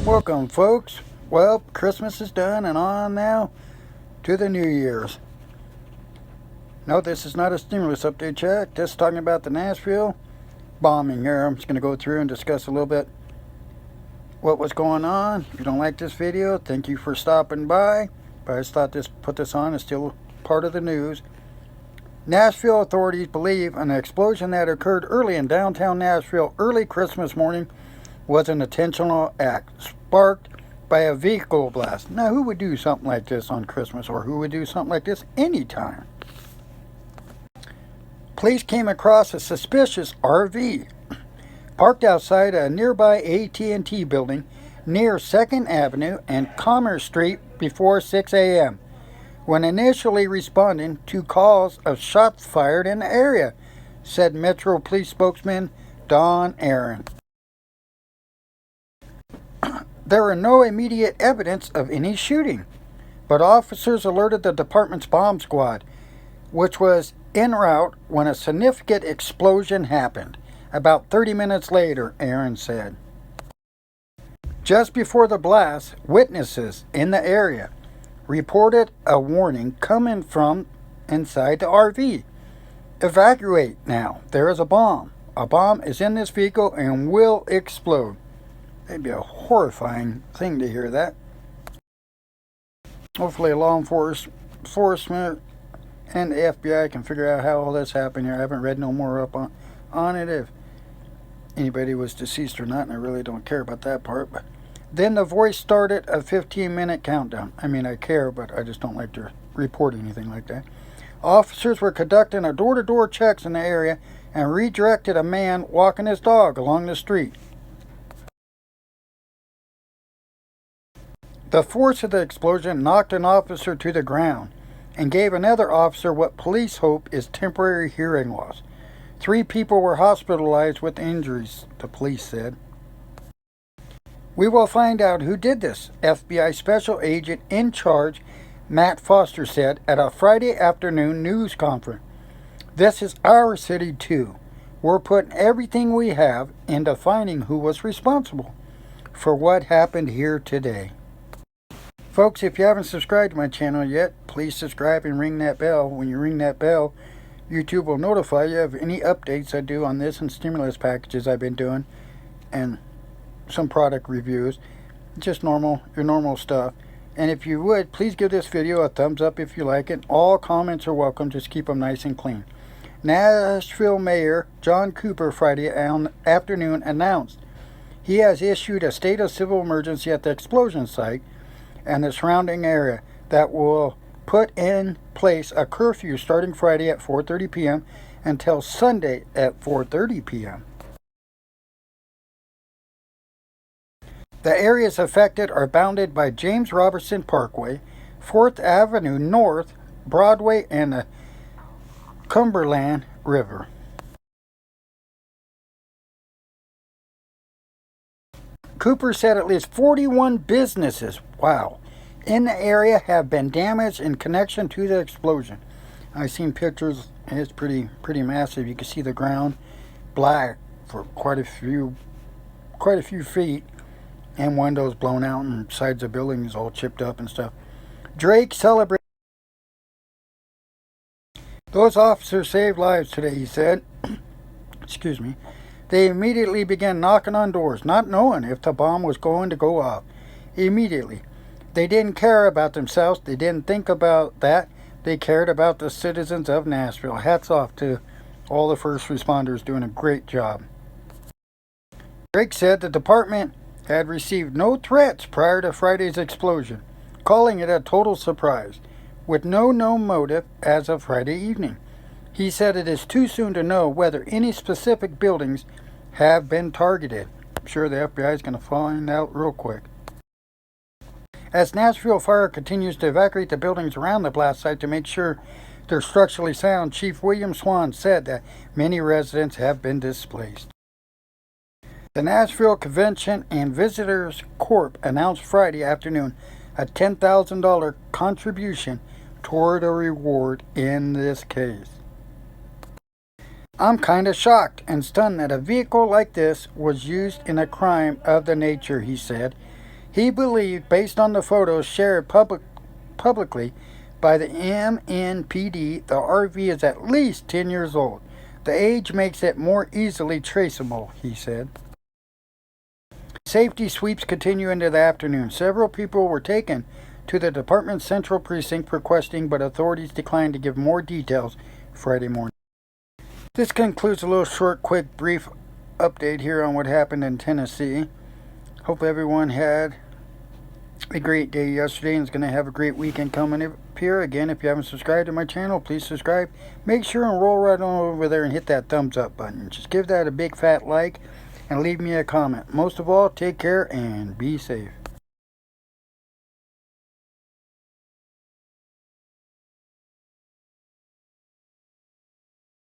Welcome, folks. Well, Christmas is done and on now to the New Year's. No, this is not a stimulus update check. Just talking about the Nashville bombing here. I'm just going to go through and discuss a little bit what was going on. If you don't like this video, thank you for stopping by. But I just thought put this on. It's still part of the news. Nashville authorities believe an explosion that occurred early in downtown Nashville early Christmas morning was an intentional act sparked by a vehicle blast. Now, who would do something like this on Christmas, or who would do something like this anytime? Police came across a suspicious RV parked outside a nearby AT&T building near 2nd Avenue and Commerce Street before 6 a.m. when initially responding to calls of shots fired in the area, said Metro Police spokesman Don Aaron. There were no immediate evidence of any shooting, but officers alerted the department's bomb squad, which was en route when a significant explosion happened. About 30 minutes later, Aaron said. Just before the blast, witnesses in the area reported a warning coming from inside the RV. Evacuate now. There is a bomb. A bomb is in this vehicle and will explode. It'd be a horrifying thing to hear that. Hopefully law enforcement and the FBI can figure out how all this happened here. I haven't read no more up on it, if anybody was deceased or not, and I really don't care about that part. But then the voice started a 15-minute countdown. I mean, I care, but I just don't like to report anything like that. Officers were conducting a door-to-door checks in the area and redirected a man walking his dog along the street. The force of the explosion knocked an officer to the ground and gave another officer what police hope is temporary hearing loss. 3 people were hospitalized with injuries, the police said. We will find out who did this, FBI Special Agent in charge Matt Foster said at a Friday afternoon news conference. This is our city too. We're putting everything we have into finding who was responsible for what happened here today. Folks, if you haven't subscribed to my channel yet, please subscribe and ring that bell. When you ring that bell, YouTube will notify you of any updates I do on this and stimulus packages I've been doing, and some product reviews. Just your normal stuff. And if you would, please give this video a thumbs up if you like it. All comments are welcome. Just keep them nice and clean. Nashville Mayor John Cooper Friday afternoon announced he has issued a state of civil emergency at the explosion site and the surrounding area that will put in place a curfew starting Friday at 4:30 p.m. until Sunday at 4:30 p.m. The areas affected are bounded by James Robertson Parkway, 4th Avenue North, Broadway, and the Cumberland River. Cooper said at least 41 businesses, in the area have been damaged in connection to the explosion. I've seen pictures, and it's pretty massive. You can see the ground black for quite a few feet, and windows blown out, and sides of buildings all chipped up and stuff. Drake celebrated. Those officers saved lives today, he said. Excuse me. They immediately began knocking on doors, not knowing if the bomb was going to go off. Immediately. They didn't care about themselves. They didn't think about that. They cared about the citizens of Nashville. Hats off to all the first responders doing a great job. Drake said the department had received no threats prior to Friday's explosion, calling it a total surprise, with no known motive as of Friday evening. He said it is too soon to know whether any specific buildings have been targeted. I'm sure the FBI is going to find out real quick. As Nashville Fire continues to evacuate the buildings around the blast site to make sure they're structurally sound, Chief William Swan said that many residents have been displaced. The Nashville Convention and Visitors Corp announced Friday afternoon a $10,000 contribution toward a reward in this case. I'm kind of shocked and stunned that a vehicle like this was used in a crime of the nature, he said. He believed, based on the photos shared publicly by the MNPD, the RV is at least 10 years old. The age makes it more easily traceable, he said. Safety sweeps continue into the afternoon. Several people were taken to the department's central precinct for questioning, but authorities declined to give more details Friday morning. This concludes a little short, quick, brief update here on what happened in Tennessee. Hope everyone had a great day yesterday and is going to have a great weekend coming up here. Again, if you haven't subscribed to my channel, please subscribe. Make sure and roll right on over there and hit that thumbs up button. Just give that a big fat like and leave me a comment. Most of all, take care and be safe.